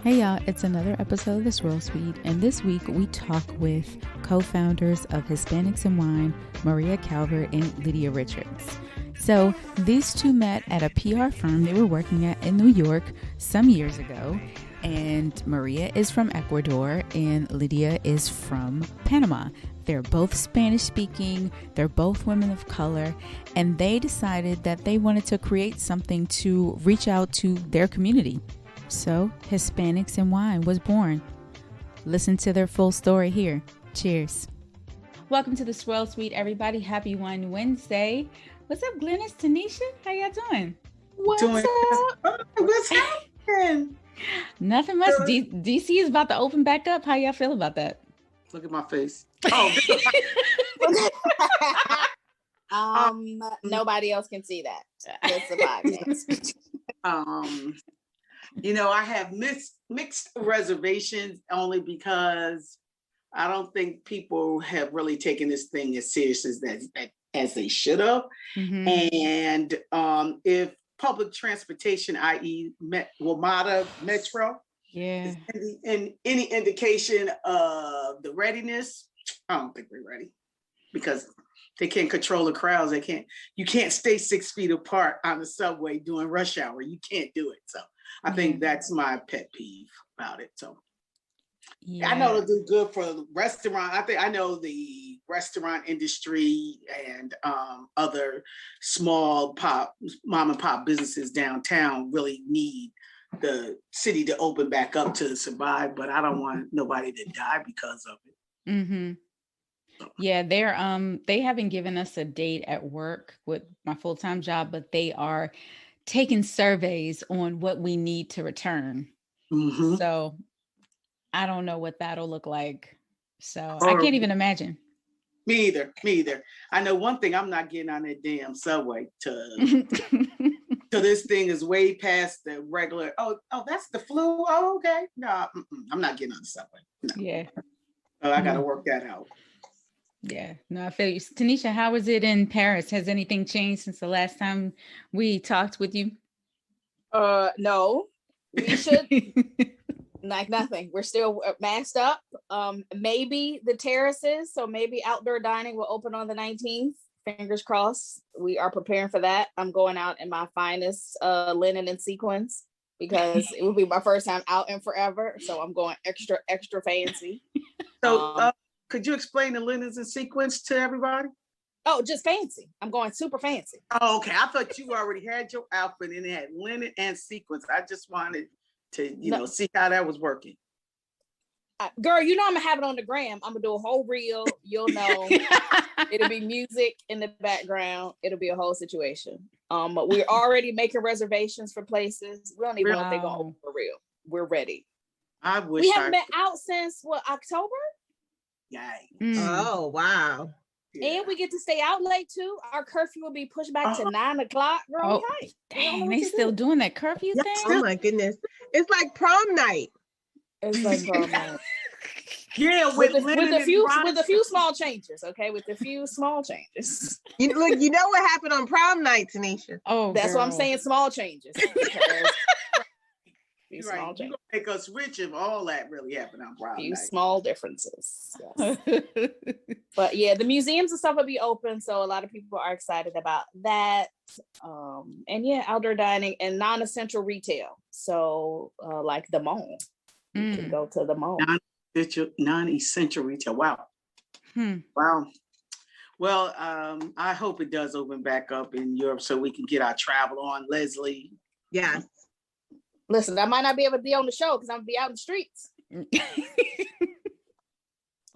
Hey y'all, it's another episode of The Swirl Suite, and this week we talk with co-founders of Hispanics In Wine, Maria Calvert and Lydia Richards. So these two met at a PR firm they were working at in New York some years ago, and Maria is from Ecuador and Lydia is from Panama. They're both Spanish speaking, they're both women of color, and they decided that they wanted to create something to reach out to their community. So Hispanics In Wine was born. Listen to their full story here. Cheers. Welcome to the Swirl Suite, everybody. Happy Wine Wednesday. What's up, Glennis, Tanisha? How y'all doing? What's happening? Nothing much. DC is about to open back up. How y'all feel about that? Look at my face. Nobody else can see that. It's a podcast. I have mixed reservations only because I don't think people have really taken this thing as serious as they should have. Mm-hmm. And if public transportation, i.e. WMATA, Metro, is any indication of the readiness, I don't think we're ready because they can't control the crowds. You can't stay 6 feet apart on the subway during rush hour. You can't do it. So I think that's my pet peeve about it. So I know it'll do good for the restaurant. I know the restaurant industry and other small mom and pop businesses downtown really need the city to open back up to survive, but I don't want nobody to die because of it. Mm-hmm. Yeah, they haven't given us a date at work with my full-time job, but they are taking surveys on what we need to return. Mm-hmm. So I don't know what that'll look like. So I can't even imagine. Me either. I know one thing, I'm not getting on that damn subway till this thing is way past the regular. Oh, that's the flu. Oh, okay. No, I'm not getting on the subway. No. Yeah. So I got to work that out. Yeah, no, I feel you. Tanisha, how is it in Paris? Has anything changed since the last time we talked with you? No, we should like nothing. We're still masked up. Maybe the terraces, so maybe outdoor dining will open on the 19th. Fingers crossed. We are preparing for that. I'm going out in my finest linen and sequins because it will be my first time out in forever. So I'm going extra fancy. So could you explain the linens and sequins to everybody? Oh, just fancy. I'm going super fancy. Oh, okay. I thought you already had your outfit and it had linen and sequins. I just wanted to, see how that was working. Girl, I'm gonna have it on the gram. I'm gonna do a whole reel. You'll know. It'll be music in the background. It'll be a whole situation. But we're already making reservations for places. We don't even know if they're gonna open for real. We're ready. I wish we haven't been out since October? Yay. Oh, wow. Yeah. And we get to stay out late too. Our curfew will be pushed back to 9 o'clock. Girl, dang, they still doing that curfew thing? Oh my goodness. It's like prom night. It's like prom night. Yeah, with a few small changes, okay? With a few small changes. You know what happened on prom night, Tanisha? Oh, that's what I'm saying, small changes. You're right. You're gonna make us rich if all that really happened on prom night. Few small differences. Yes. But yeah, the museums and stuff will be open, so a lot of people are excited about that. And yeah, outdoor dining and non-essential retail. So like the mall. You can go to the mall. Non-essential retail. Wow. Wow. Well, I hope it does open back up in Europe so we can get our travel on. Leslie. Yeah. Listen, I might not be able to be on the show because I'm gonna be out in the streets. I'm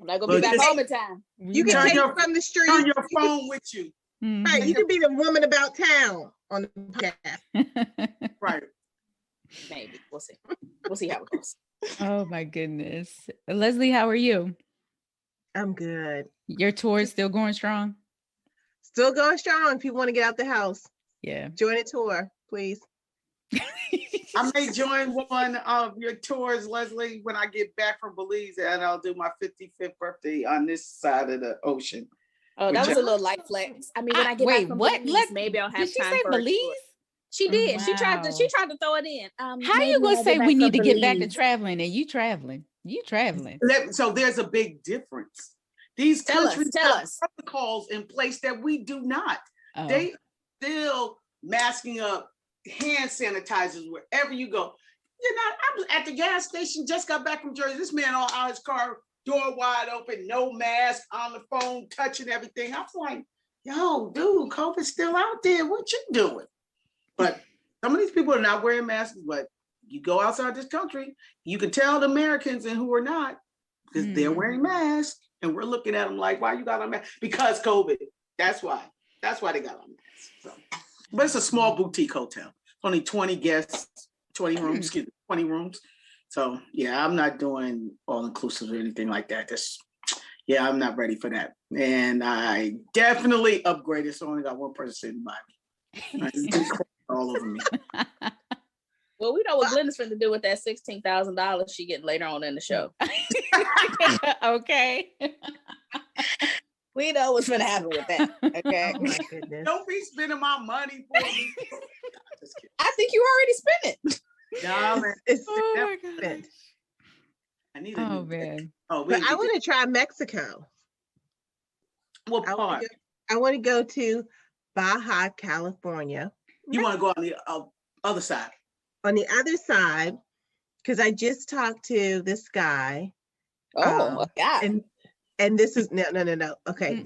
not gonna be back home in time. You can take it from the street. Turn your phone with you. Right. You can be the woman about town on the podcast. Right. Maybe. We'll see. We'll see how it goes. Oh my goodness. Leslie, how are you? I'm good. Your tour is still going strong? Still going strong. If you want to get out the house. Yeah. Join a tour, please. I may join one of your tours, Leslie, when I get back from Belize, and I'll do my 55th birthday on this side of the ocean. Oh, that was a little light flex. I mean, when I get back from Belize, maybe I'll have time for Belize? She did. Wow. She tried to throw it in. How you gonna say we need to get back to traveling and you traveling? So there's a big difference. These countries have protocols in place that we do not. Oh. They still masking up, hand sanitizers wherever you go. I was at the gas station, just got back from Jersey. This man out his car, door wide open, no mask, on the phone, touching everything. I was like, yo, dude, COVID's still out there. What you doing? But some of these people are not wearing masks, but you go outside this country, you can tell the Americans and who are not, because they're wearing masks. And we're looking at them like, why you got on mask? Because COVID. That's why they got on masks. So, but it's a small boutique hotel. Only 20 guests, 20 rooms. So yeah, I'm not doing all inclusive or anything like that. I'm not ready for that. And I definitely upgraded. So I only got one person sitting by me. All over me. Well, we know what Glenda's going to do with that $16,000 she getting later on in the show. Okay. We know what's going to happen with that. Okay. Oh my goodness. Don't be spending my money for me. I think you already spent it. No, man. My God. I need a man. But I want to try Mexico. What part? I want to go to Baja, California. You want to go on the other side? On the other side, because I just talked to this guy. Oh, yeah. And this is no. Okay,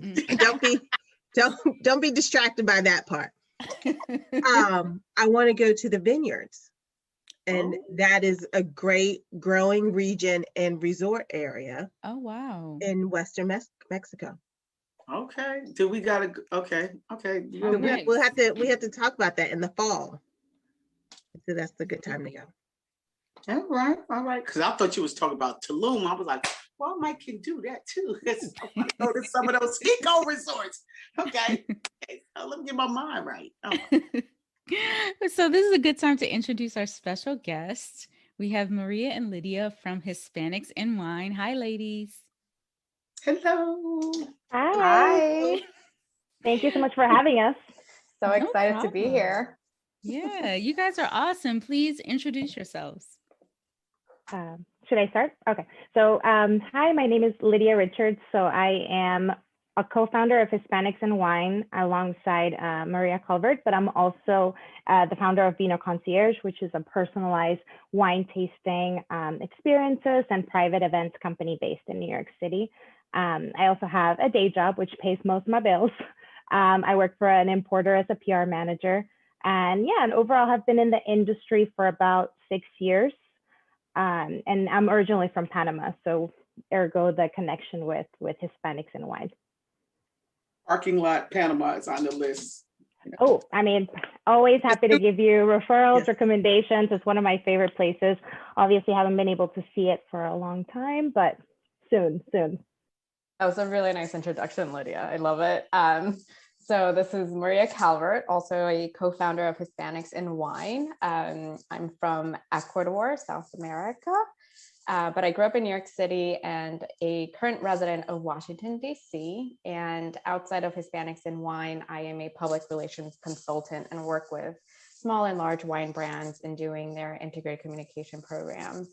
don't be distracted by that part. I want to go to the vineyards, and that is a great growing region and resort area. Oh wow! In Western Mexico. Okay. Do we gotta? Okay. We have to talk about that in the fall. So that's a good time to go. All right. Because I thought you was talking about Tulum. I was like, well, Mike can do that too. I want to go to some of those eco resorts. Okay. Let me get my mind right. So this is a good time to introduce our special guests. We have Maria and Lydia from Hispanics in Wine. Hi, ladies. Hello. Hi. Thank you so much for having us. So excited to be here. Yeah, you guys are awesome. Please introduce yourselves. Should I start? Okay. So hi, my name is Lydia Richards. So I am a co-founder of Hispanics in Wine alongside Maria Calvert, but I'm also the founder of Vino Concierge, which is a personalized wine tasting experiences and private events company based in New York City. I also have a day job, which pays most of my bills. I work for an importer as a PR manager. And overall have been in the industry for about 6 years. And I'm originally from Panama, so ergo the connection with Hispanics in Wine. Parking lot Panama is on the list. Oh, I mean, always happy to give you referrals, recommendations. It's one of my favorite places. Obviously haven't been able to see it for a long time, but soon. That was a really nice introduction, Lydia. I love it. So this is Maria Calvert, also a co-founder of Hispanics in Wine. I'm from Ecuador, South America, but I grew up in New York City and a current resident of Washington, D.C. And outside of Hispanics in Wine, I am a public relations consultant and work with small and large wine brands in doing their integrated communication programs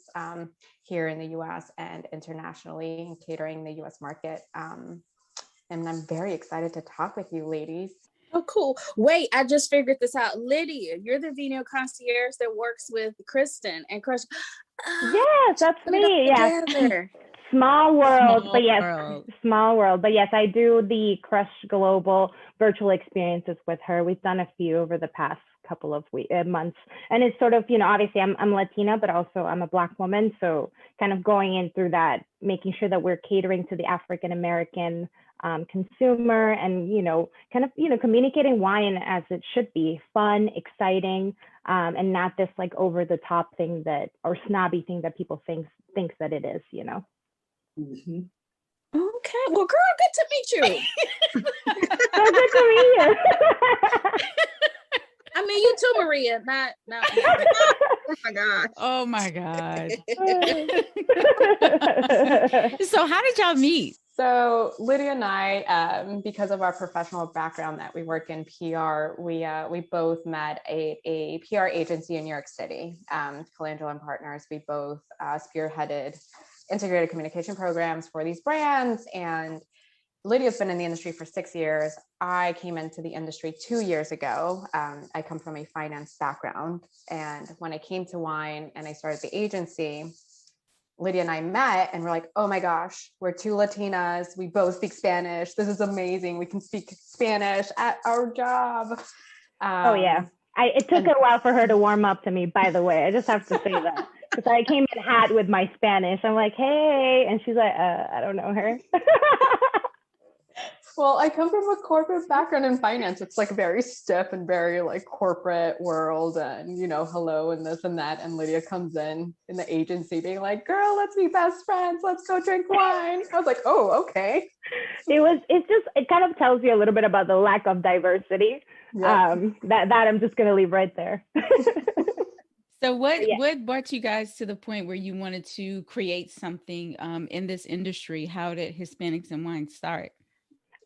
here in the U.S. and internationally, and catering the U.S. market. And I'm very excited to talk with you, ladies. Oh, cool. Wait, I just figured this out. Lydia, you're the Vino Concierge that works with Kristen and Crush. Yes, that's me. Yeah. Small world. But yes, I do the Crush Global virtual experiences with her. We've done a few over the past couple of months. And it's sort of, obviously I'm Latina, but also I'm a Black woman. So kind of going in through that, making sure that we're catering to the African-American consumer and, communicating wine as it should be, fun, exciting, and not this like over the top thing or snobby thing that people thinks that it is, Mm-hmm. Okay. Well, girl, good to meet you. So good to meet you. I mean, you too, Maria. Not. Oh my God. So how did y'all meet? So Lydia and I, because of our professional background that we work in PR, we both met a PR agency in New York City, Colangelo and Partners. We both spearheaded integrated communication programs for these brands. And Lydia's been in the industry for 6 years. I came into the industry 2 years ago. I come from a finance background. And when I came to wine and I started the agency, Lydia and I met and we're like, oh my gosh, we're two Latinas. We both speak Spanish. This is amazing. We can speak Spanish at our job. Oh yeah. It took a while for her to warm up to me, by the way. I just have to say that. Because I came in hot with my Spanish. I'm like, hey. And she's like, I don't know her. Well, I come from a corporate background in finance. It's like very stiff and very like corporate world and, you know, hello and this and that. And Lydia comes in the agency being like, girl, let's be best friends. Let's go drink wine. I was like, oh, okay. It kind of tells you a little bit about the lack of diversity. Yeah. That I'm just going to leave right there. So what brought you guys to the point where you wanted to create something in this industry? How did Hispanics in Wine start?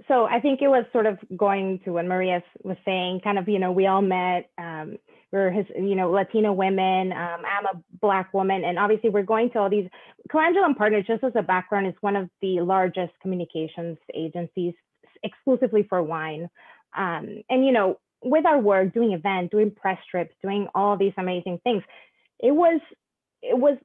So I think it was sort of going to what Maria was saying, kind of, you know, we all met, we're Latino women, I'm a Black woman, and obviously we're going to all these, Colangelo and Partners, just as a background, is one of the largest communications agencies exclusively for wine. And, you know, with our work, doing events, doing press trips, doing all these amazing things, it was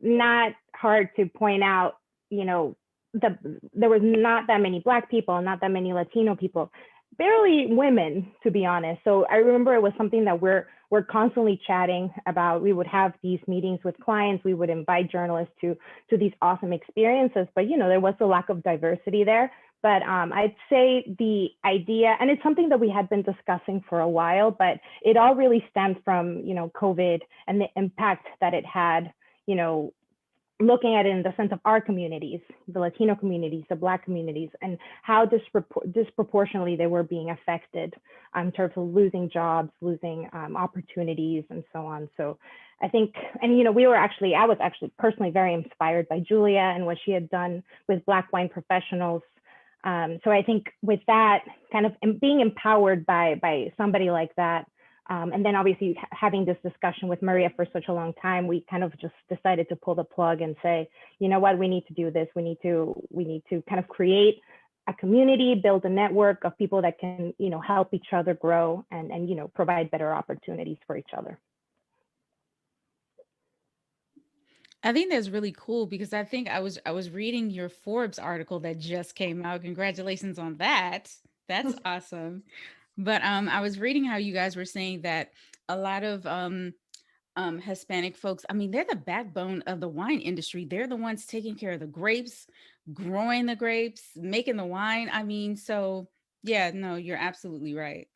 not hard to point out, you know, there was not that many Black people, not that many Latino people, barely women, to be honest. So I remember it was something that we're constantly chatting about. We would have these meetings with clients. We would invite journalists to these awesome experiences. But, you know, there was a lack of diversity there. But I'd say the idea, and it's something that we had been discussing for a while, but it all really stemmed from, you know, COVID and the impact that it had, you know, looking at it in the sense of our communities, the Latino communities, the Black communities, and how disproportionately they were being affected in terms of losing jobs, losing opportunities, and so on. So I think, and you know, I was actually personally very inspired by Julia and what she had done with Black wine professionals. So I think with that, kind of being empowered by somebody like that, and then obviously having this discussion with Maria for such a long time, we kind of just decided to pull the plug and say, you know what, we need to do this. We need to kind of create a community, build a network of people that can, you know, help each other grow and you know, provide better opportunities for each other. I think that's really cool because I think I was reading your Forbes article that just came out. Congratulations on that. That's awesome. But I was reading how you guys were saying that a lot of Hispanic folks, I mean, they're the backbone of the wine industry. They're the ones taking care of the grapes, growing the grapes, making the wine. I mean, so yeah, no, you're absolutely right.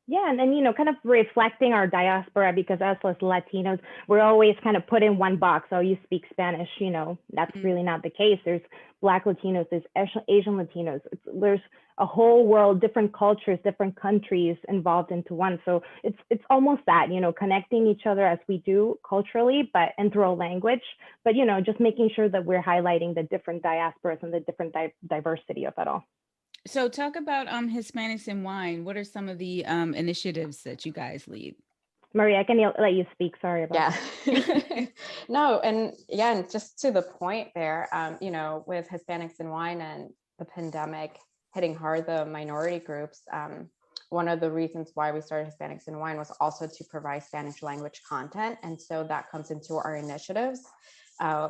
Yeah, and then, you know, kind of reflecting our diaspora, because us as Latinos, we're always kind of put in one box. Oh, you speak Spanish, you know, that's really not the case. There's Black Latinos, there's Asian Latinos, there's a whole world, different cultures, different countries involved into one. So it's almost that, you know, connecting each other as we do culturally, and through a language, but, you know, just making sure that we're highlighting the different diasporas and the different diversity of it all. So talk about Hispanics in Wine. What are some of the initiatives that you guys lead? Maria, I can let you speak. Sorry about that. No, and just to the point there, you know, with Hispanics in Wine and the pandemic hitting hard the minority groups, one of the reasons why we started Hispanics in Wine was also to provide Spanish language content. And so that comes into our initiatives.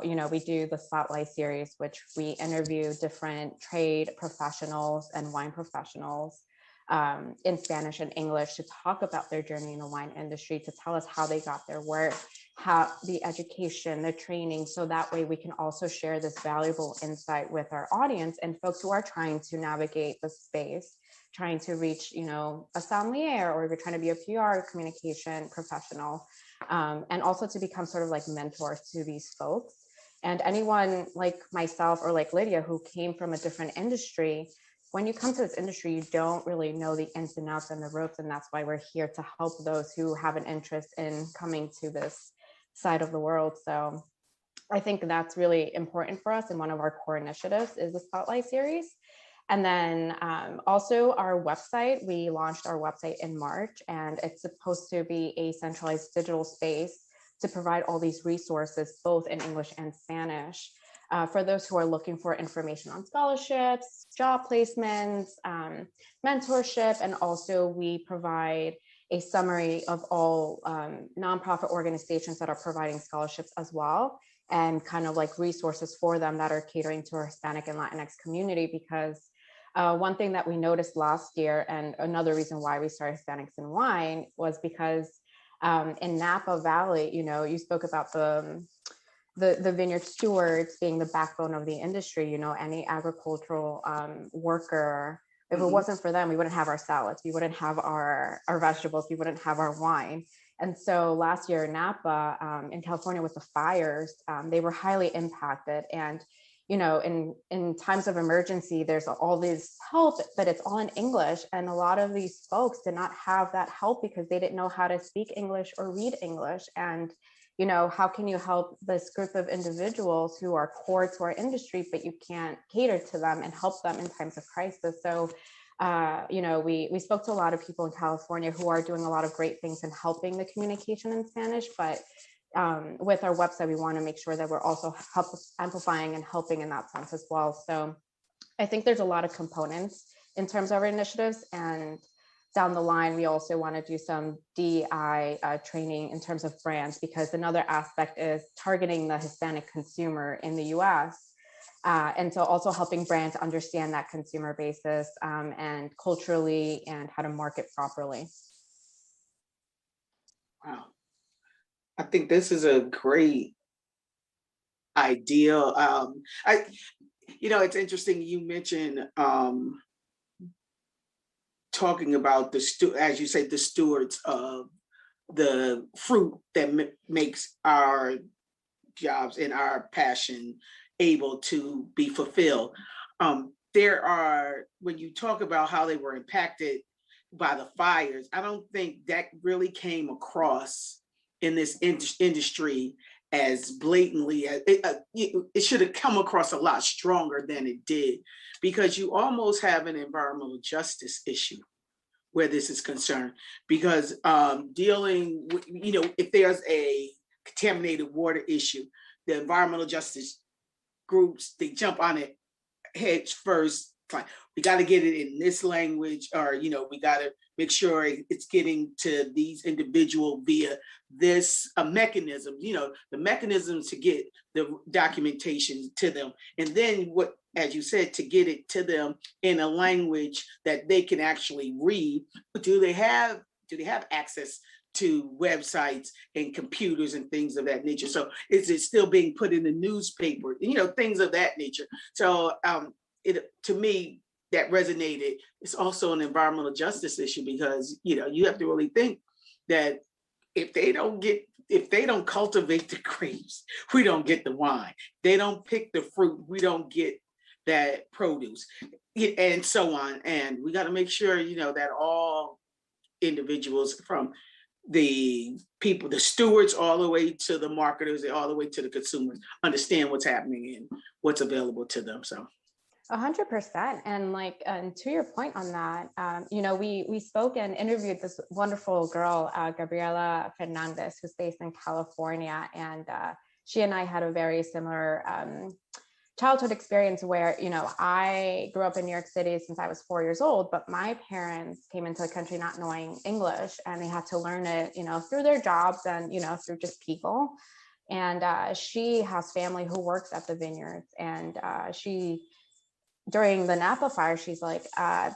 You know, we do the Spotlight series, which we interview different trade professionals and wine professionals in Spanish and English to talk about their journey in the wine industry, to tell us how they got their work, how the education, the training, so that way we can also share this valuable insight with our audience and folks who are trying to navigate the space, trying to reach, you know, a sommelier, or if you're trying to be a PR communication professional. And also to become sort of like mentors to these folks. And anyone like myself or like Lydia, who came from a different industry, when you come to this industry, you don't really know the ins and outs and the ropes. And that's why we're here to help those who have an interest in coming to this side of the world. So I think that's really important for us. And one of our core initiatives is the Spotlight series. And then also our website, we launched our website in March, and it's supposed to be a centralized digital space to provide all these resources, both in English and Spanish, for those who are looking for information on scholarships, job placements, mentorship. And also we provide a summary of all nonprofit organizations that are providing scholarships as well, and kind of like resources for them that are catering to our Hispanic and Latinx community. Because one thing that we noticed last year, and another reason why we started Hispanics in Wine, was because in Napa Valley, you know, you spoke about the vineyard stewards being the backbone of the industry. You know, any agricultural worker, if it wasn't for them, we wouldn't have our salads, we wouldn't have our vegetables, we wouldn't have our wine. And so last year in Napa, in California, with the fires, they were highly impacted. And you know, in times of emergency, there's all this help, but it's all in English. And a lot of these folks did not have that help because they didn't know how to speak English or read English. And, you know, how can you help this group of individuals who are core to our industry, but you can't cater to them and help them in times of crisis? So, you know, we spoke to a lot of people in California who are doing a lot of great things in helping the communication in Spanish, but with our website, we want to make sure that we're also amplifying and helping in that sense as well. So I think there's a lot of components in terms of our initiatives, and down the line, we also want to do some DI training in terms of brands, because another aspect is targeting the Hispanic consumer in the US. And so also helping brands understand that consumer basis and culturally, and how to market properly. Wow. I think this is a great idea. You know, it's interesting you mentioned talking about as you say, the stewards of the fruit that makes our jobs and our passion able to be fulfilled. When you talk about how they were impacted by the fires, I don't think that really came across in this industry as blatantly as it should have come across a lot stronger than it did, because you almost have an environmental justice issue where this is concerned, because dealing with, you know, if there's a contaminated water issue, the environmental justice groups, they jump on it heads first. Like, we got to get it in this language, or, you know, we got to make sure it's getting to these individual via this mechanism, you know, the mechanisms to get the documentation to them. And then what, as you said, to get it to them in a language that they can actually read. Do they have access to websites and computers and things of that nature? So is it still being put in the newspaper, you know, things of that nature? So to me, that resonated. It's also an environmental justice issue, because, you know, you have to really think that if they don't cultivate the grapes, we don't get the wine. They don't pick the fruit, we don't get that produce, and so on. And we got to make sure, you know, that all individuals, from the people, the stewards, all the way to the marketers, all the way to the consumers, understand what's happening and what's available to them. So 100%. And like, and to your point on that, you know, we spoke and interviewed this wonderful girl, Gabi Fernandez, who's based in California. And she and I had a very similar childhood experience where, you know, I grew up in New York City since I was 4 years old, but my parents came into the country not knowing English, and they had to learn it, you know, through their jobs and, you know, through just people. And she has family who works at the vineyards, and during the Napa fire, she's like,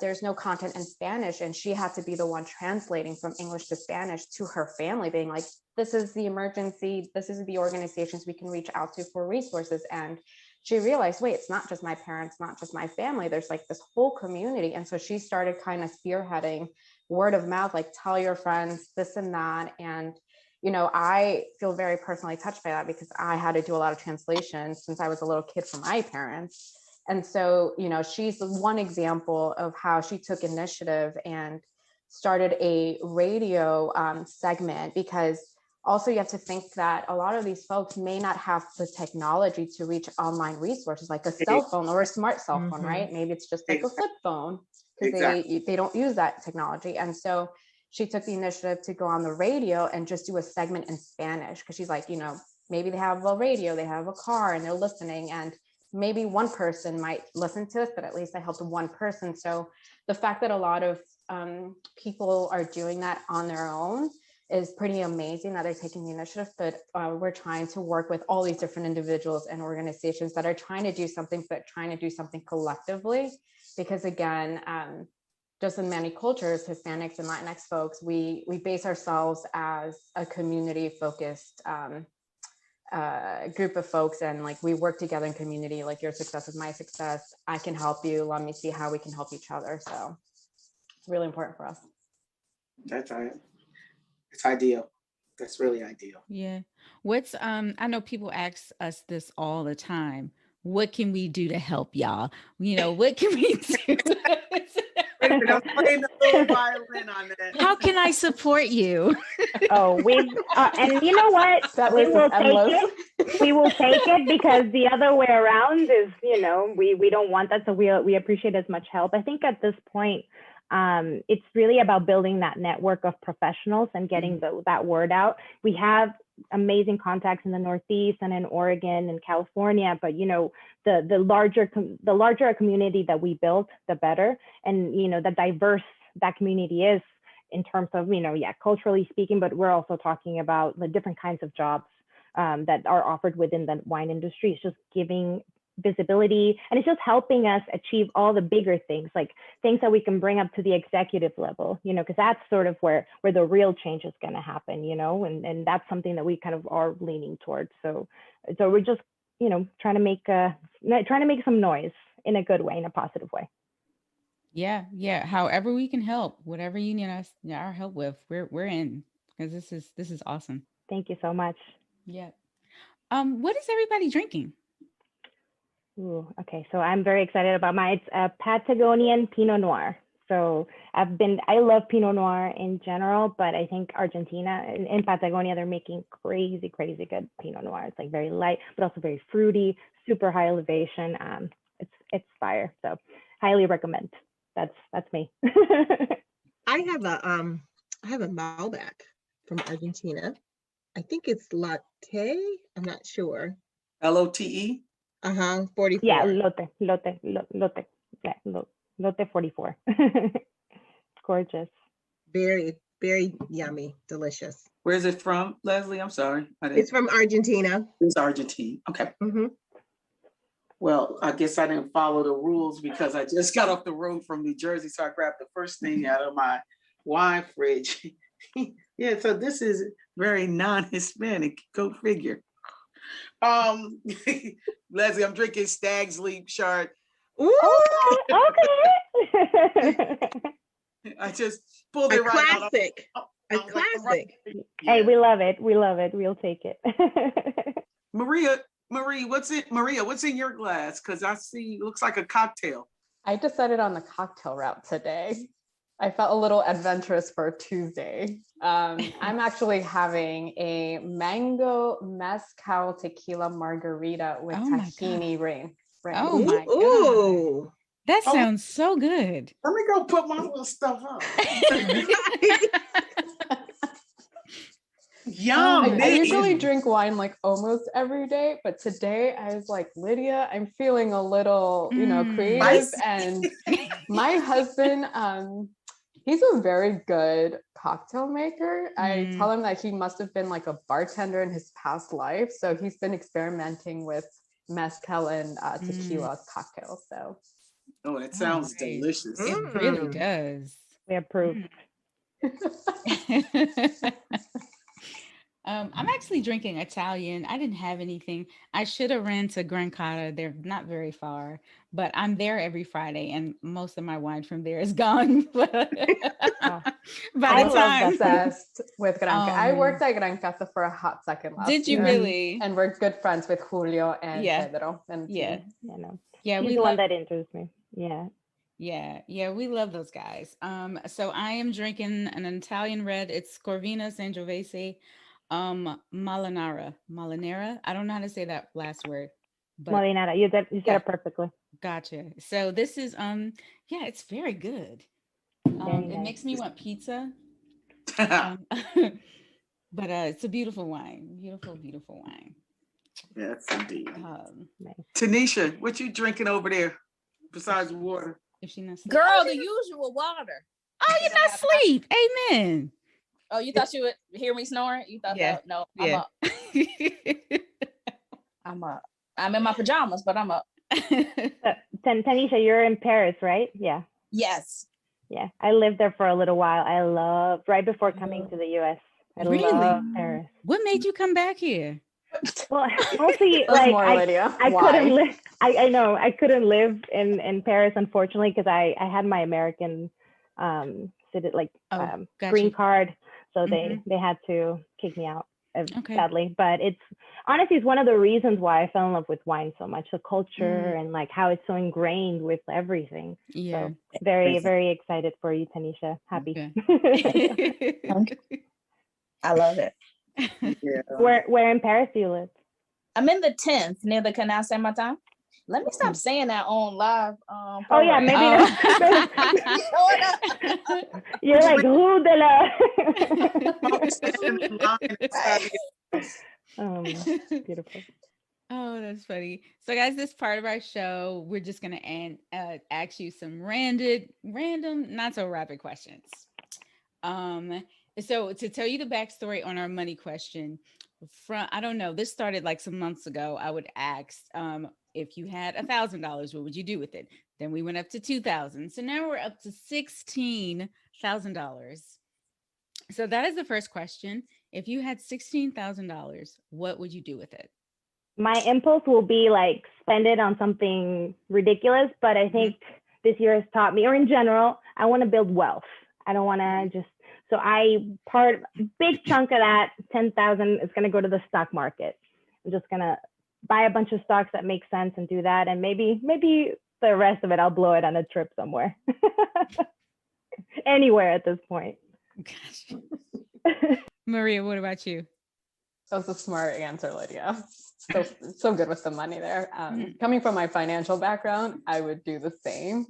there's no content in Spanish. And she had to be the one translating from English to Spanish to her family, being like, this is the emergency, this is the organizations we can reach out to for resources. And she realized, wait, it's not just my parents, not just my family, there's like this whole community. And so she started kind of spearheading word of mouth, like, tell your friends this and that. And, you know, I feel very personally touched by that, because I had to do a lot of translation since I was a little kid for my parents. And so, you know, she's one example of how she took initiative and started a radio segment, because also you have to think that a lot of these folks may not have the technology to reach online resources like a cell phone or a smart cell phone, right? Maybe it's just like a flip phone because they don't use that technology. And so she took the initiative to go on the radio and just do a segment in Spanish because she's like, you know, maybe they have a radio, they have a car and they're listening, and maybe one person might listen to this, but at least I helped one person. So the fact that a lot of people are doing that on their own is pretty amazing that they're taking the initiative. But we're trying to work with all these different individuals and organizations that are trying to do something, but trying to do something collectively. Because again, just in many cultures, Hispanics and Latinx folks, we base ourselves as a community focused group of folks, and like we work together in community. Like your success is my success. I can help you. Let me see how we can help each other. So it's really important for us. That's right. It's ideal. That's really ideal. Yeah. What's I know people ask us this all the time. What can we do to help y'all? You know, what can we do? I'm playing the little violin on that. How can I support you? Oh, we've and you know what? We will take it. We will take it, because the other way around is, you know, we don't want that. So we appreciate as much help. I think at this point, it's really about building that network of professionals and getting that word out. We have amazing contacts in the Northeast and in Oregon and California, but you know, the larger a community that we build, the better. And you know, the diverse that community is in terms of, you know, culturally speaking, but we're also talking about the different kinds of jobs that are offered within the wine industry. It's just giving visibility, and it's just helping us achieve all the bigger things, like things that we can bring up to the executive level, you know, because that's sort of where the real change is going to happen, you know, and that's something that we kind of are leaning towards. So we're just, you know, trying to make some noise in a good way, in a positive way. Yeah. However we can help, whatever you need us our help with, we're in, because this is awesome. Thank you so much. Yeah. What is everybody drinking? Ooh, okay, so I'm very excited about mine. It's a Patagonian Pinot Noir. So I love Pinot Noir in general, but I think Argentina, in Patagonia, they're making crazy good Pinot Noir. It's like very light, but also very fruity, super high elevation. It's fire. So highly recommend. That's me. I have a Malbec from Argentina. I think it's Latte. I'm not sure. LOTE. 44. Yeah, Lotte. Yeah, Lotte 44. Gorgeous. Very, very yummy, delicious. Where is it from, Leslie? I'm sorry. It's from Argentina. It's Argentine. Okay. Mm-hmm. Well, I guess I didn't follow the rules because I just got off the road from New Jersey, so I grabbed the first thing out of my wine fridge. Yeah, so this is very non-Hispanic. Go figure. Leslie, I'm drinking Stag's Leap Chard. Ooh, okay. I just pulled it right out. A classic. Yeah. Hey, we love it. We'll take it. Maria, what's in your glass? Because I see it looks like a cocktail. I decided on the cocktail route today. I felt a little adventurous for Tuesday. I'm actually having a mango mezcal tequila margarita with tahini ring. Oh my God. That sounds so good. Let me go put my little stuff up. Yum. I usually drink wine like almost every day, but today I was like, Lydia, I'm feeling a little, creative. And my husband, he's a very good cocktail maker. I tell him that he must have been like a bartender in his past life. So he's been experimenting with mezcal and tequila cocktails. So. Oh, it sounds delicious. It really does. We approve. I'm actually drinking Italian. I didn't have anything. I should have ran to Gran Cata. They're not very far, but I'm there every Friday, and most of my wine from there is gone. I'm obsessed with Gran Cata. I worked at Gran Cata for a hot second last year. Did you really? And we're good friends with Julio and Pedro. And he's we the one that introduced me. Yeah, we love those guys. So I am drinking an Italian red. It's Corvina Sangiovese. Molinara. I don't know how to say that last word, but Molinara. You said it perfectly. Gotcha. So this is yeah, it's very good. Very It nice. makes me want pizza. But it's a beautiful wine. Beautiful wine. Yes, indeed. Nice. Tanisha, what you drinking over there besides water? If she not asleep. Girl, the usual water. Oh, you're not asleep. Amen. Oh, you thought you would hear me snoring? You thought that? No, I'm up. I'm up. I'm in my pajamas, but I'm up. Tanisha, you're in Paris, right? Yeah. Yes. Yeah. I lived there for a little while. I loved right before coming to the US. I love Paris. What made you come back here? Well, mostly like I Why? couldn't live. I know I couldn't live in Paris, unfortunately, because I had my American green card, so they had to kick me out sadly. But it's one of the reasons why I fell in love with wine so much, the culture and like how it's so ingrained with everything. Yeah, so very very excited for you, Tanisha. Happy. I love it. Yeah. Where in Paris do you live? I'm in the 10th near the Canal Saint Martin. Let me stop saying that on live. Oh yeah, maybe. You're like who de la. Beautiful. Oh, that's funny. So, guys, this part of our show, we're just gonna ask you some random, not so rapid questions. So to tell you the backstory on our money question, I don't know, this started like some months ago. I would ask, if you had $1,000, what would you do with it? Then we went up to $2,000. So now we're up to $16,000. So that is the first question. If you had $16,000, what would you do with it? My impulse will be like spend it on something ridiculous, but I think this year has taught me, or in general, I want to build wealth. I don't want to just. So big chunk of that 10,000 is going to go to the stock market. I'm just going to buy a bunch of stocks that make sense and do that. And maybe the rest of it, I'll blow it on a trip somewhere. Anywhere at this point. Gosh. Maria, what about you? That's a smart answer, Lydia. So good with the money there. Coming from my financial background, I would do the same,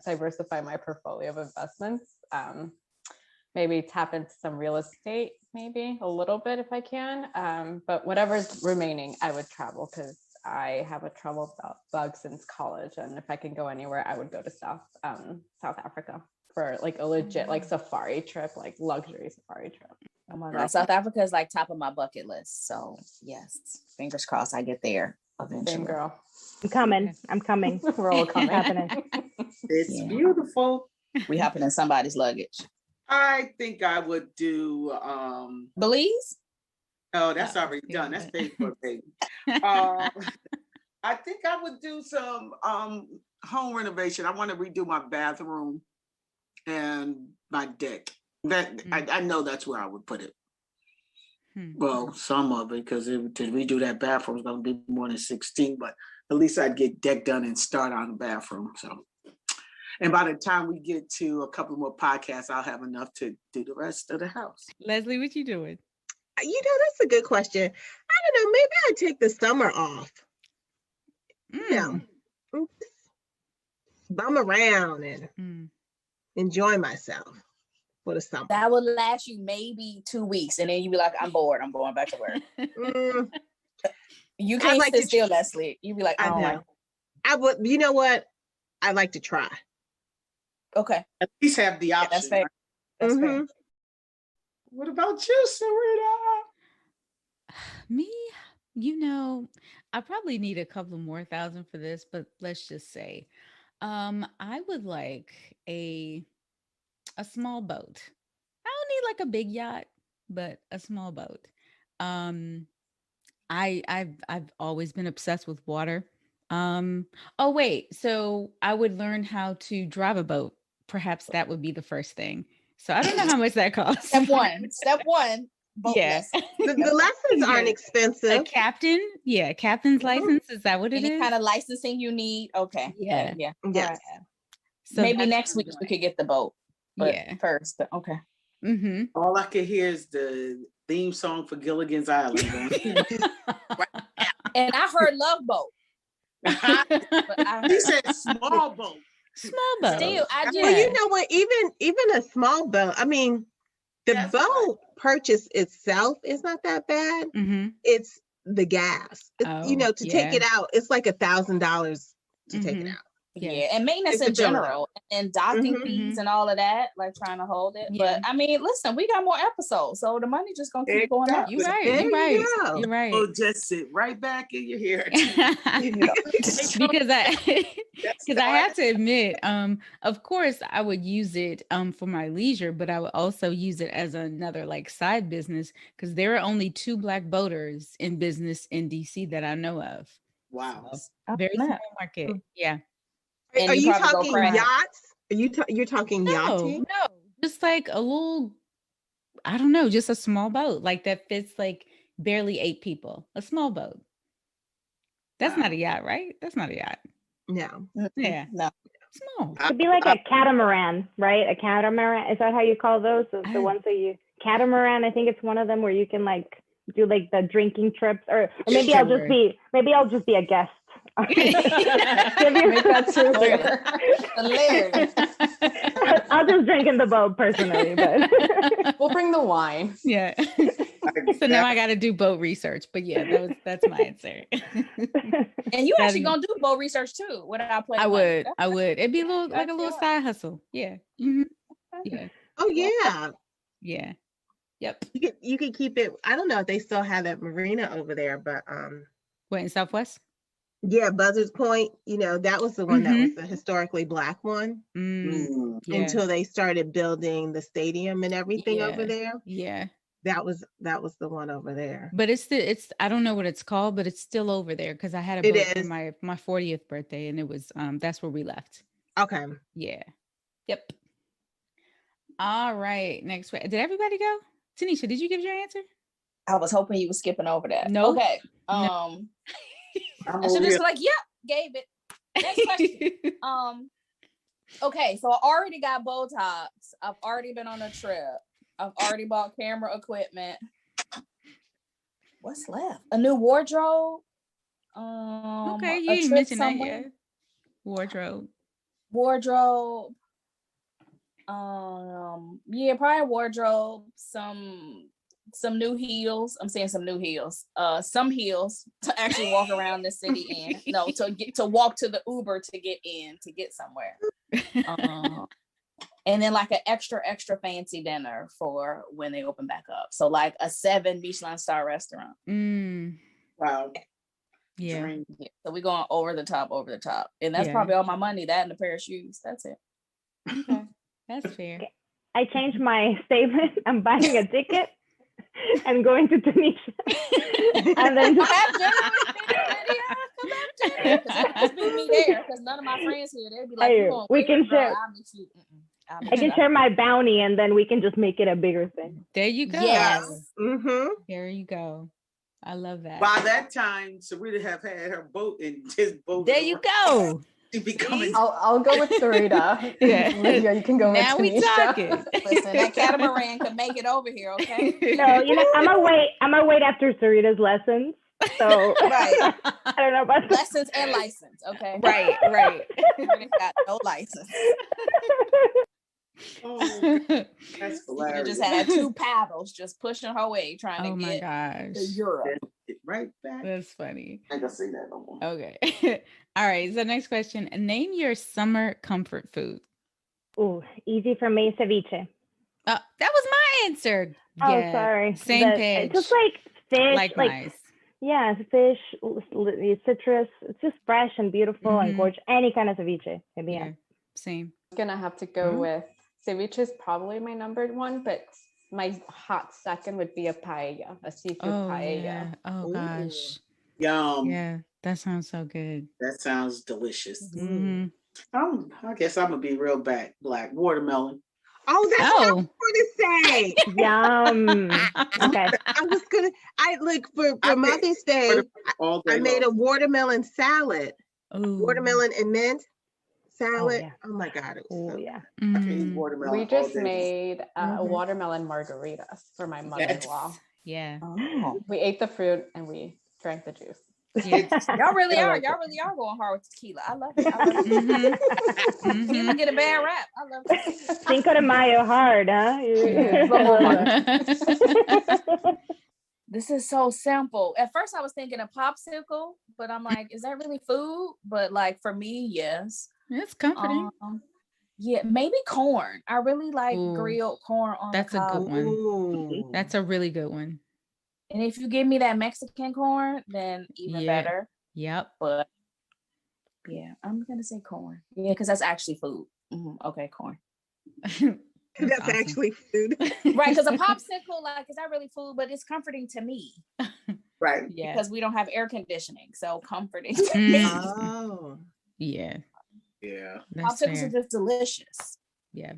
diversify my portfolio of investments. Maybe tap into some real estate, maybe a little bit if I can. But whatever's remaining, I would travel because I have a travel bug since college. And if I can go anywhere, I would go to South Africa for like a legit like safari trip, like luxury safari trip. Oh my God. South Africa is like top of my bucket list. So yes, fingers crossed I get there eventually. Same girl. I'm coming. We're all coming. Happening. It's beautiful. We hopping in somebody's luggage. I think I would do Belize? Oh, that's already done. That's paid for, baby. I think I would do some home renovation. I want to redo my bathroom and my deck. I know that's where I would put it. Well, some of it, because to redo that bathroom is going to be more than 16, but at least I'd get deck done and start on the bathroom. So. And by the time we get to a couple more podcasts, I'll have enough to do the rest of the house. Leslie, what you doing? That's a good question. I don't know. Maybe I'd take the summer off. Bum around and enjoy myself for the summer. That would last you maybe 2 weeks, and then you'd be like, I'm bored. I'm going back to work. You can't sit still, Leslie. You'd be like, I don't like it. I would. You know what? I'd like to try. Okay. At least have the option. That's fair. That's fair. What about you, Sarita? Me, I probably need a couple more thousand for this, but let's just say, I would like a small boat. I don't need like a big yacht, but a small boat. I've always been obsessed with water. So I would learn how to drive a boat. Perhaps that would be the first thing. So I don't know how much that costs. Step one. Boat lesson. The lessons aren't expensive. A captain's license. Is that what it is? Any kind of licensing you need. Okay. Yeah. Right. So maybe next week we could get the boat. But first, okay. All I can hear is theme song for Gilligan's Island. And I heard Love Boat. He said small boat. Small boat. Still, I just, Well, you know what? Even a small boat. I mean, the boat purchase itself is not that bad. Mm-hmm. It's the gas. To take it out, it's like $1,000 to take it out. Yeah, and maintenance in general, and docking fees and all of that, like trying to hold it. But I mean, listen, we got more episodes, so the money just gonna keep going up. You're right. You're right. Oh, just sit right back in your hair. Because I have to admit, of course, I would use it for my leisure, but I would also use it as another like side business because there are only 2 Black boaters in business in DC that I know of. Wow, So, very small market. Yeah. And are you talking yachts? You're talking yachting? No, just like a little, I don't know, just a small boat like that fits like barely 8 people. A small boat. That's not a yacht, right? That's not a yacht. No. Yeah. No. Small. It'd be like a catamaran, right? A catamaran. Is that how you call those? The ones that you catamaran. I think it's one of them where you can like do like the drinking trips, or maybe I'll just be a guest. Make that super Hilarious. I'll just drink in the boat personally, but we'll bring the wine. Yeah. So now I got to do boat research, but yeah, that's my answer. And you actually gonna do boat research too? Without playing? I would. It'd be a little side hustle. Yeah. Mm-hmm. Yeah. Oh yeah. Yeah. Yep. You could keep it. I don't know if they still have that marina over there, but what, in Southwest? Yeah, Buzzards Point. That was the one that was the historically Black one until they started building the stadium and everything over there. Yeah. That was the one over there. But it's I don't know what it's called, but it's still over there because I had a boat for my 40th birthday, and it was that's where we left. Okay. Yeah. Yep. All right. Next one. Did everybody go? Tanisha, did you give your answer? I was hoping you were skipping over that. No. Okay. No. I should just be like, yep, gave it. Next question. Okay, so I already got Botox. I've already been on a trip. I've already bought camera equipment. What's left? A new wardrobe. Okay, you didn't mention that yet. Wardrobe. Yeah, probably wardrobe. Some new heels. I'm saying some new heels. Some heels to actually walk around the city in. No, to walk to the Uber to get in to get somewhere. And then like an extra fancy dinner for when they open back up. So like a 7 Michelin star restaurant. Wow. Yeah. So we're going over the top. And that's probably all my money, that and a pair of shoes. That's it. Okay. That's fair. I changed my statement. I'm buying a ticket and going to Tunisia. And then come have dinner. Just meet me there because none of my friends here. They'd be like, we can share. I can share my bounty, and then we can just make it a bigger thing. There you go. Yes. Mm-hmm. There you go. I love that. By that time, Sarita have had her boat in his boat. There you go. I'll go with Sarita. Yeah. Lydia, you can go with now we Tanisha. talking. Listen, that catamaran could make it over here, okay? No, I'm gonna wait after Sarita's lessons. So right. I don't know about lessons and license, okay? Right. Got no license. Oh, that's hilarious. You just had 2 paddles just pushing her way trying to get to gosh. Europe. Right back. That's funny. I ain't gonna say that no more. Okay. All right. So next question. Name your summer comfort food. Ooh, easy for me, ceviche. That was my answer. Oh, sorry. Same page. Just like fish. Likewise. Yeah, fish, citrus. It's just fresh and beautiful and gorgeous. Any kind of ceviche. Maybe Yeah. Same. I'm gonna have to go with ceviche is probably my number 1, but my hot second would be a paella, a seafood paella. Yeah. Oh gosh. Yum. Yeah, that sounds so good. That sounds delicious. Mm-hmm. I guess I'm gonna be real black. Watermelon. Oh, that's what I was going to say. Yum. Okay. I look for Mother's Day. I made a watermelon salad. Ooh. Watermelon and mint salad. Oh my God. It was yeah. I can eat watermelon. We just made a watermelon margaritas for my mother-in-law. Yeah. Oh. We ate the fruit and we drank the juice. Yeah. Y'all really I are. like Y'all it. really are going hard with tequila. I love it. I love it. Mhm. Tequila get a bad rap. I love it. Cinco de Mayo hard, huh? This is so simple. At first I was thinking a popsicle, but I'm like, is that really food? But like for me, yes. It's comforting. Yeah, maybe corn. I really like Ooh, grilled corn on that's the a cob. good one. Ooh. That's a really good one. And if you give me that Mexican corn, then even better. Yep. But yeah, I'm gonna say corn. Yeah, because that's actually food. Okay, corn. That's awesome. actually food. Right, because a popsicle, like, is that really food? But it's comforting to me. Right. Yeah. Because we don't have air conditioning, so comforting to me. Oh. Yeah. Yeah. That's Popsicles fair. are just delicious. Yeah.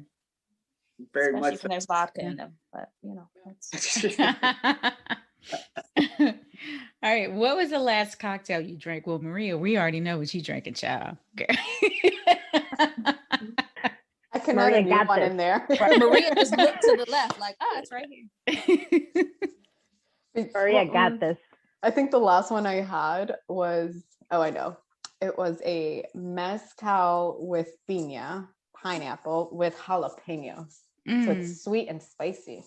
Very Especially much. when there's vodka in them. But you know, that's All right. What was the last cocktail you drank? Well, Maria, we already know what you drank, child. I can Maria add a new got one this. in there. right. Maria just looked to the left, like, oh, it's right here. Maria got this. I think the last one I had was, I know. It was a mezcal with piña, pineapple with jalapenos. So it's sweet and spicy.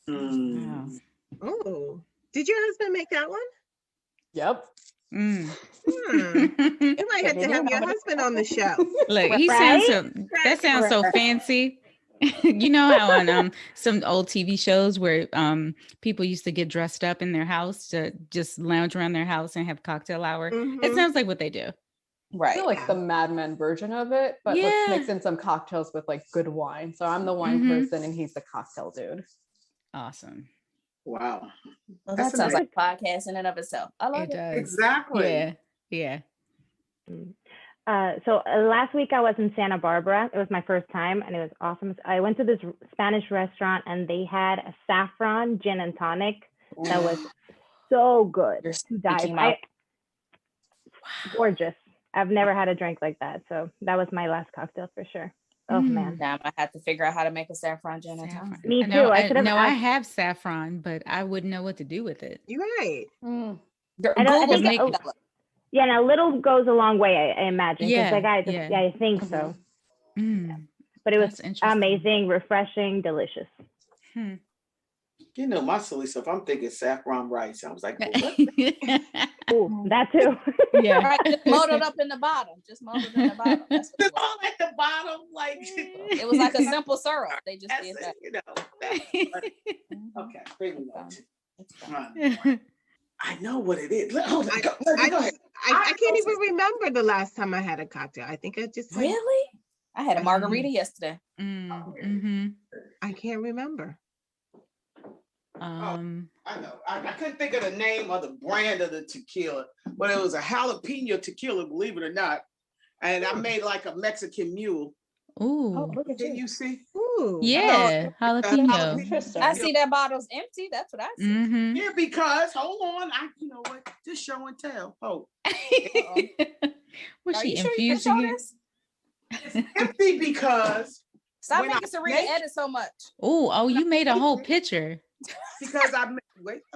Wow. Oh. Did your husband make that one? Yep. You might have to have your husband on the show. Look, he Right? sounds so, that sounds so fancy. You know how on some old TV shows where people used to get dressed up in their house to just lounge around their house and have cocktail hour. It sounds like what they do. I Right. feel like the Mad Men version of it, but let's mix in some cocktails with like good wine. So I'm the wine person and he's the cocktail dude. Awesome. Wow. Well, That's that sounds amazing. like a podcast in and of itself. I love It it. does. Exactly. Yeah. Yeah. So last week I was in Santa Barbara. It was my first time and it was awesome. I went to this Spanish restaurant and they had a saffron gin and tonic that was so good. You're To die. speaking my- Gorgeous. I've never had a drink like that. So that was my last cocktail for sure. Oh man. Now I have to figure out how to make a saffron gin and tonic. Me too. No, I should have I asked. have saffron, but I wouldn't know what to do with it. You're right. I think yeah, and a little goes a long way, I imagine. Yeah, Like I think Mm-hmm. so. Mm. But it was That's interesting. amazing, refreshing, delicious. You know, my silly stuff, I'm thinking saffron rice. I was like, what? Ooh, that too. Yeah. Right, just molded up in the bottom. Just molded in the bottom. That's what it was. All at the bottom, like It was like a simple syrup. They just that's did it, that. you know. That's funny. Okay, bring me on. It's fine. I know what it is. Oh my God. I Go ahead. can't even remember the last time I had a cocktail. I think I just Really? I had a margarita yesterday. I can't remember. I know. I couldn't think of the name or the brand of the tequila, but it was a jalapeno tequila, believe it or not. And I made like a Mexican mule. Ooh. Oh, look at Can you. you see? Ooh. Yeah. Jalapeno. Interesting. I see that bottle's empty. That's what I see. Yeah, because hold on, you know what? Just show and tell. Oh, Was Are she you sure you can show infusing it? this? it's empty because Stop when making I Serena make- edit so much. Oh, you made a whole picture. because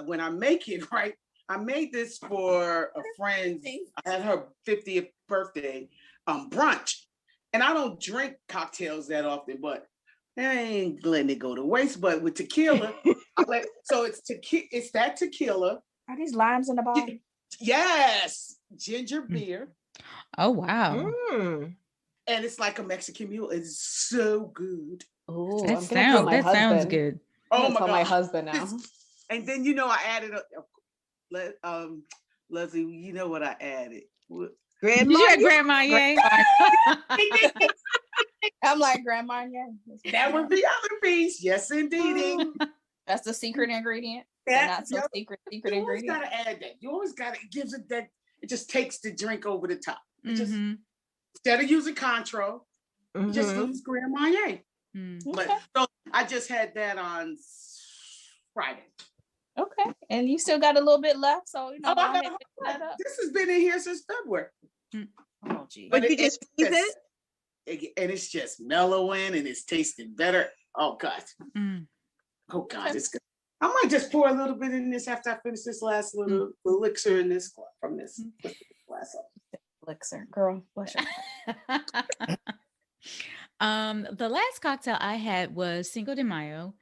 when I make it right, I made this for a friend. I had her 50th birthday brunch, and I don't drink cocktails that often, but I ain't letting it go to waste. But with tequila, it's that tequila. Are these limes in the bottle? Yes, ginger beer, Oh, wow. and it's like a Mexican mule. It's so good. Oh, That sounds good. Oh my tell God. my husband now. And then I added Leslie, you know what I added? Grandma. Did you have Grandma Ye? I'm like, Grandma, yeah. That would be other piece. Yes, indeed. That's the secret ingredient. That- Not so secret You always ingredient. gotta add that. You always gotta, it gives it that, it just takes the drink over the top. It just, Mhm. instead of using Contro, you just use Grand Marnier. Mm. But so I just had that on Friday. Okay. And you still got a little bit left. So, I go ahead got and pick that up. This has been in here since February. Oh, gee. But you just freeze And it's just mellowing and it's tasting better. Oh God. Mm. Oh God, it's good. I might just pour a little bit in this after I finish this last little elixir in this from this glass. Elixir, girl, bless you. The last cocktail I had was Cinco de Mayo,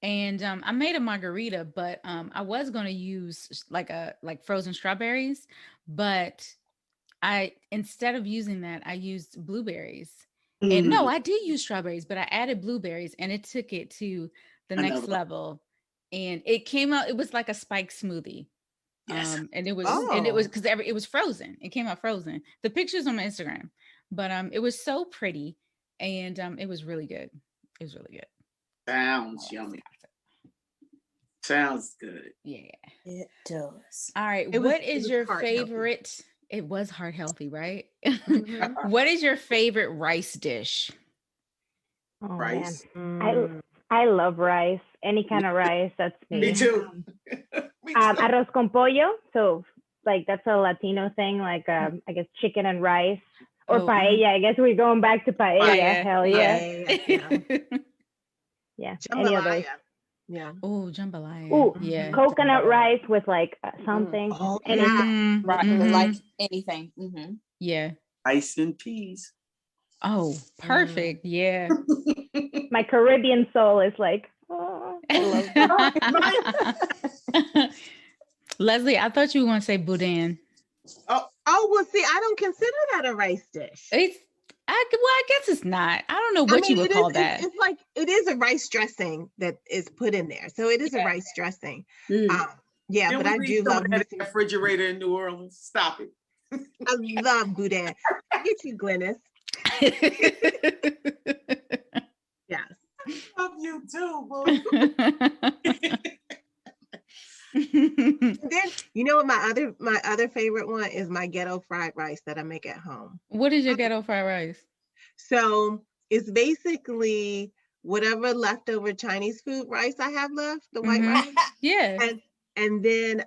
and I made a margarita, but I was going to use like frozen strawberries, but instead of using that, I used blueberries. And no, I did use strawberries, but I added blueberries, and it took it to the next level. And it came out, it was like a spiked smoothie. Yes. And it was because it was frozen. It came out frozen. The picture's on my Instagram, but it was so pretty, and it was really good. It was really good. Sounds yummy. Sounds good. Yeah, it does. All right, what is your favorite? Healthy. It was heart healthy, right? What is your favorite rice dish? Oh, Rice. I love rice. Any kind of rice. That's me. Me too. Arroz con pollo. So like that's a Latino thing. Like I guess chicken and rice or paella. I guess we're going back to paella. Hell yeah. Yeah. Any of those. Yeah. Oh, jambalaya. Oh, yeah. Coconut rice with like something. Oh, Anything. Right. Like anything. Yeah. Rice and peas. Oh, perfect. Yeah. My Caribbean soul is like, oh, I love that. Leslie, I thought you were going to say boudin. Oh, well, see, I don't consider that a rice dish. I guess it's not. I don't know what you would call that. It's like, it is a rice dressing that is put in there. So it is a rice dressing. But I do love that refrigerator in New Orleans. Stop it. I love boudin. Get you, Glennis. Yes. I love you too, boo. Then you know what my other favorite one is my ghetto fried rice that I make at home. What is your ghetto fried rice? So it's basically whatever leftover Chinese food rice I have left, the white rice. Yeah. And then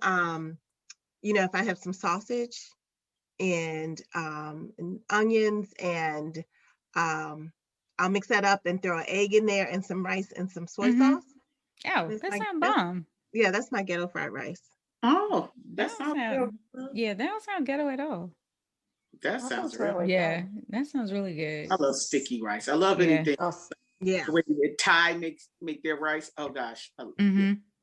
if I have some sausage and onions and I'll mix that up and throw an egg in there and some rice and some soy sauce. Oh, that sounds bomb. Yeah, that's my ghetto fried rice. Oh, that sounds good. Yeah, that don't sound ghetto at all. That sounds really good. That sounds really good. I love sticky rice. I love anything. Yeah. The way the Thai make their rice. Oh gosh.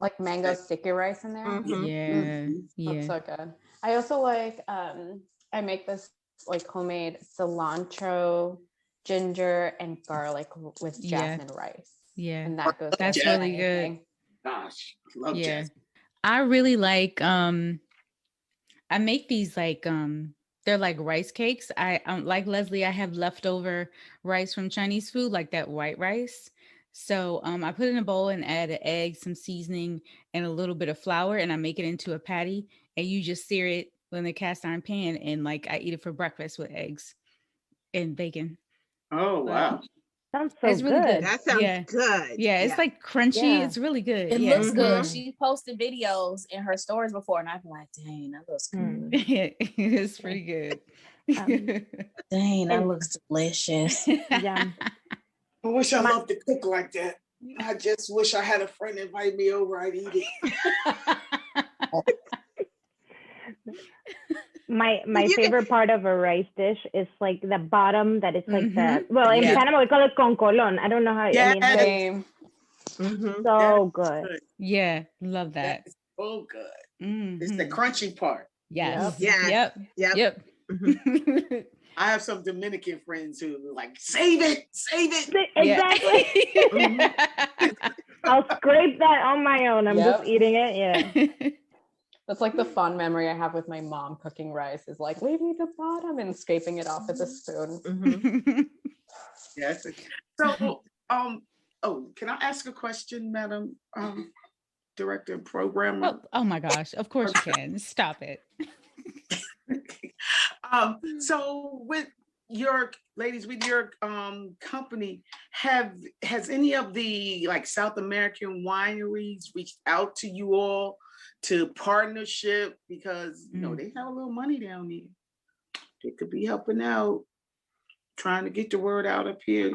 Like mango sticky rice in there. Yeah. That's so good. I also like I make this like homemade cilantro, ginger, and garlic with jasmine rice. Yeah. And that's really good. Gosh, love jasmine. I really like I make these like they're like rice cakes. I like Leslie, I have leftover rice from Chinese food, like that white rice. So I put it in a bowl and add an egg, some seasoning, and a little bit of flour, and I make it into a patty, and you just sear it in a cast iron pan, and like I eat it for breakfast with eggs and bacon. Oh wow. Sounds so good. Really good. That sounds good. Yeah, it's like crunchy. Yeah. It's really good. It looks good. She posted videos in her stories before, and I'm like, dang, that looks good. It's pretty good. Dang, that looks delicious. Yeah. I wish I loved to cook like that. I just wish I had a friend invite me over. I'd eat it. My favorite part of a rice dish is like the bottom that it's like in Panama we call it con colon. I don't know how so good. Yeah, love that. That's so good. It's the crunchy part. Yes. Yep. Yep. I have some Dominican friends who are like, save it. Exactly. I'll scrape that on my own. I'm just eating it. Yeah. That's like the fun memory I have with my mom cooking rice is like, leave me the bottom and scraping it off with a spoon. Yes. So, can I ask a question, Madam Director and Programmer? Oh my gosh, of course you can. Stop it. So with your company, has any of the like South American wineries reached out to you all to partnership, because they have a little money down there? They could be helping out. trying to get the word out up here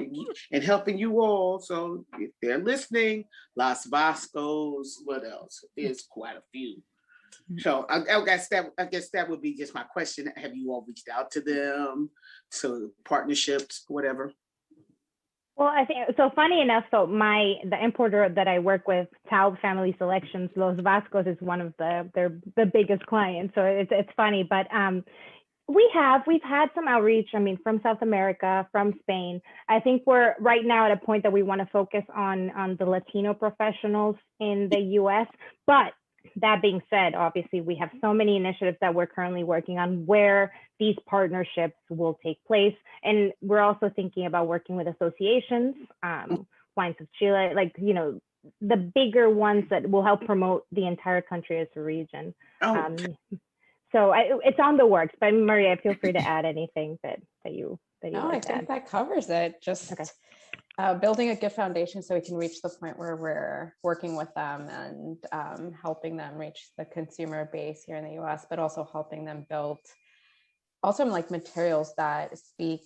and helping you all. So if they're listening, Las Vascos, what else? There's quite a few. So I guess that would be just my question. Have you all reached out to them? So partnerships, whatever. Well, I think so. Funny enough, so the importer that I work with, Taub Family Selections, Los Vascos is one of the biggest clients. So it's funny, but we've had some outreach. I mean, from South America, from Spain. I think we're right now at a point that we want to focus on the Latino professionals in the U.S. But that being said, obviously, we have so many initiatives that we're currently working on where these partnerships will take place. And we're also thinking about working with associations, Wines of Chile, like, you know, the bigger ones that will help promote the entire country as a region. So it's on the works, but Maria, feel free to add anything that you No, I think that covers it. Just okay. Building a good foundation so we can reach the point where we're working with them and helping them reach the consumer base here in the US, but also helping them build also like materials that speak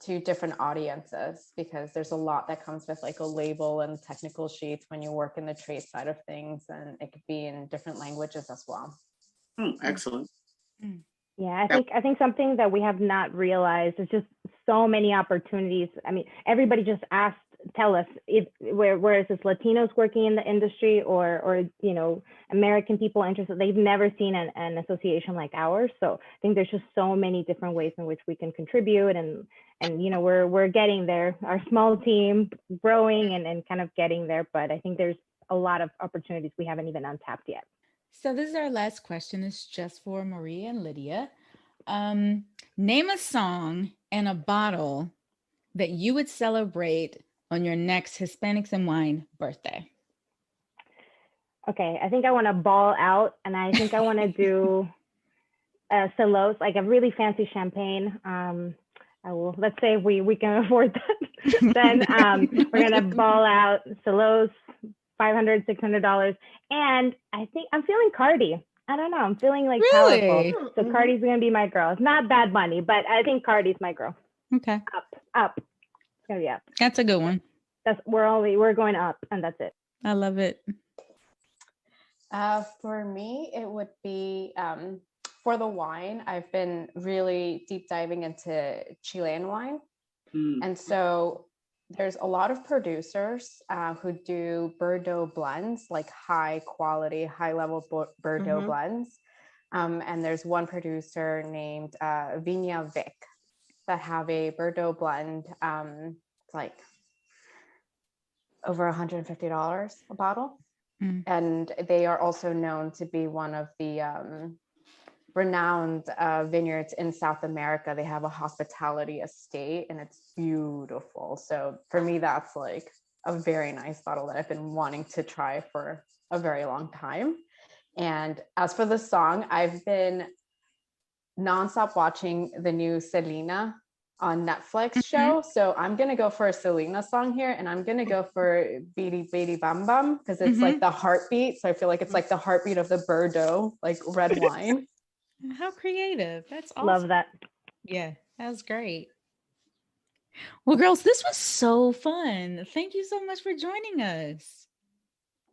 to different audiences, because there's a lot that comes with like a label and technical sheets when you work in the trade side of things, and it could be in different languages as well. Excellent. Yeah, I think something that we have not realized is just so many opportunities. I mean, everybody just tell us where is this Latinos working in the industry or you know, American people interested. They've never seen an association like ours. So I think there's just so many different ways in which we can contribute, and you know, we're getting there. Our small team growing and kind of getting there, but I think there's a lot of opportunities we haven't even untapped yet. So this is our last question. It's just for Maria and Lydia. Name a song and a bottle that you would celebrate on your next Hispanics in Wine birthday. Okay, I think I want to ball out, and I think I want to do Celos, like a really fancy champagne. Let's say we can afford that. Then we're gonna ball out Celos, $500, $600, and I think I'm feeling Cardi. I don't know. I'm feeling like really? Powerful. So Cardi's gonna be my girl. It's not Bad Bunny, but I think Cardi's my girl. Okay. Up. It's gonna be up. That's a good one. We're going up, and that's it. I love it. For me, it would be for the wine. I've been really deep diving into Chilean wine, and so there's a lot of producers who do Bordeaux blends, like high quality, high level Bordeaux blends. And there's one producer named Viña Vic that have a Bordeaux blend. It's like over $150 a bottle. And they are also known to be one of the renowned vineyards in South America. They have a hospitality estate and it's beautiful. So for me, that's like a very nice bottle that I've been wanting to try for a very long time. And as for the song, I've been nonstop watching the new Selena on Netflix show. So I'm going to go for a Selena song here, and I'm going to go for Beady Beady Bam Bam, because it's like the heartbeat. So I feel like it's like the heartbeat of the Bordeaux, like red wine. How creative. That's awesome. Love that. Yeah, that was great. Well, girls, this was so fun. Thank you so much for joining us.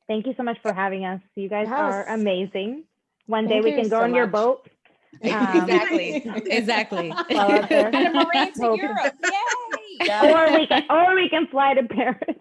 Thank you so much for having us. You guys are amazing. One Thank day we can go on your boat. Exactly. Exactly. And a marine to Europe. Yay! Yeah. Or we can fly to Paris.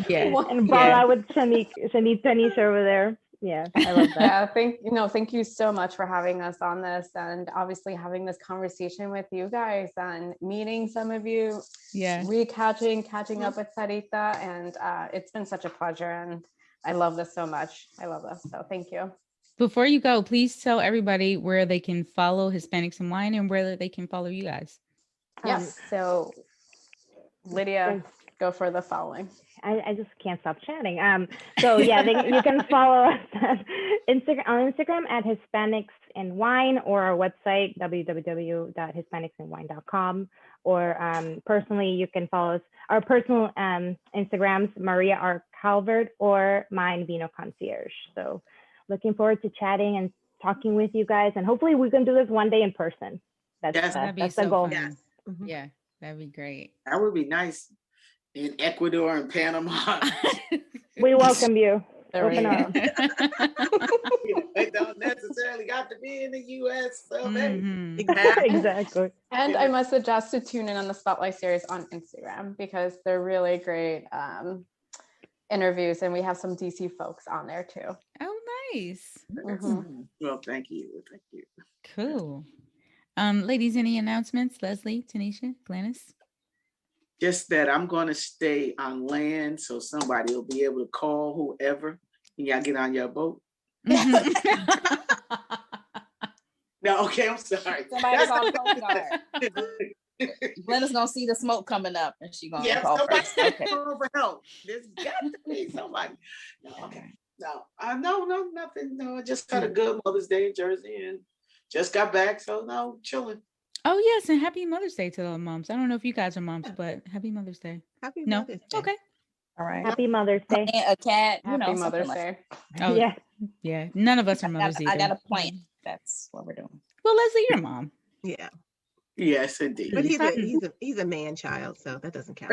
Yeah. And ball out with Tanisha over there. Yeah, I love that. Yeah, thank you so much for having us on this, and obviously having this conversation with you guys and meeting some of you. Yeah. Catching up with Sarita, and it's been such a pleasure, and I love this so much. I love this. So thank you. Before you go, please tell everybody where they can follow Hispanics in Wine and where they can follow you guys. Yes. So Lydia, go for the following. I just can't stop chatting. So yeah, you can follow us on Instagram at Hispanics in Wine, or our website, www.hispanicsinwine.com. Or personally, you can follow us, our personal Instagrams, Maria R. Calvert, or mine, Vino Concierge. So looking forward to chatting and talking with you guys. And hopefully we can do this one day in person. That's the goal. Yes. Yeah, that'd be great. That would be nice in Ecuador and Panama. We welcome you. Open Yeah. arms. They don't necessarily got to be in the U.S. So hey, Mhm. Exactly. And I must suggest to tune in on the Spotlight series on Instagram because they're really great interviews, and we have some DC folks on there too. Oh, nice. Well, thank you. Thank you. Cool. Ladies, any announcements? Leslie, Tanisha, Glennis? Just that I'm going to stay on land, so somebody will be able to call whoever when y'all get on your boat. No, okay, I'm sorry. Somebody call the Coast Guard. Glenda's gonna see the smoke coming up, and she's gonna call first. Okay. Call for help. There's got to be somebody. No, okay. No, nothing. No, I just had a good Mother's Day in Jersey and just got back, so no, chilling. Oh, yes, and happy Mother's Day to the moms. I don't know if you guys are moms, but happy Mother's Day. Happy No? Mother's Day. Okay. All right. Happy Mother's Day. And a cat. Happy Mother's like Day. Oh, Yeah. yeah. None of us are mothers either. I got a plan. That's what we're doing. Well, Leslie, you're a mom. Yeah. Yes, indeed. But he's a man child, so that doesn't count.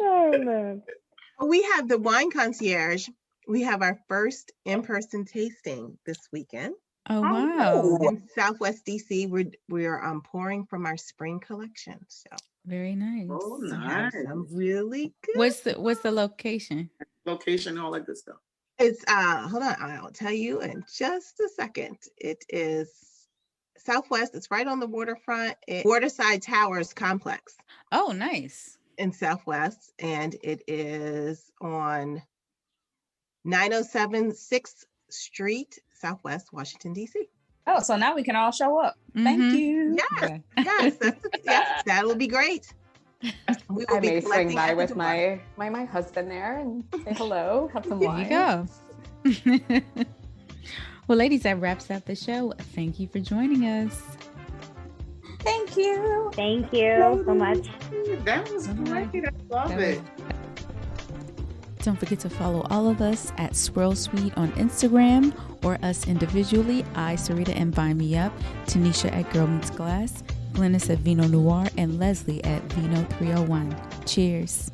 Oh, man. We have the wine concierge. We have our first in-person tasting this weekend. Oh, wow. In Southwest DC, we're pouring from our spring collection. So Very nice. Oh, we have nice. some really good. What's the location? Location, all that good stuff. It's hold on, I'll tell you in just a second. It is Southwest. It's right on the waterfront. Waterside Towers Complex Oh, nice. in Southwest, and it is on 907 6th Street, Southwest, Washington, D.C. Oh, so now we can all show up. Thank Mhm. you. Yes, Yeah. yes, that will be great. We will I be may swing collecting by at the with door. my husband there and say hello, have some There wine. you go. Well, ladies, that wraps up the show. Thank you for joining us. Thank you. Thank you so much. That was great. I love it. Don't forget to follow all of us at Swirl Suite on Instagram or us individually. I, Sarita, and Buy Me Up, Tanisha at Girl Meets Glass, Glennis at Vino Noir, and Leslie at Vino 301. Cheers.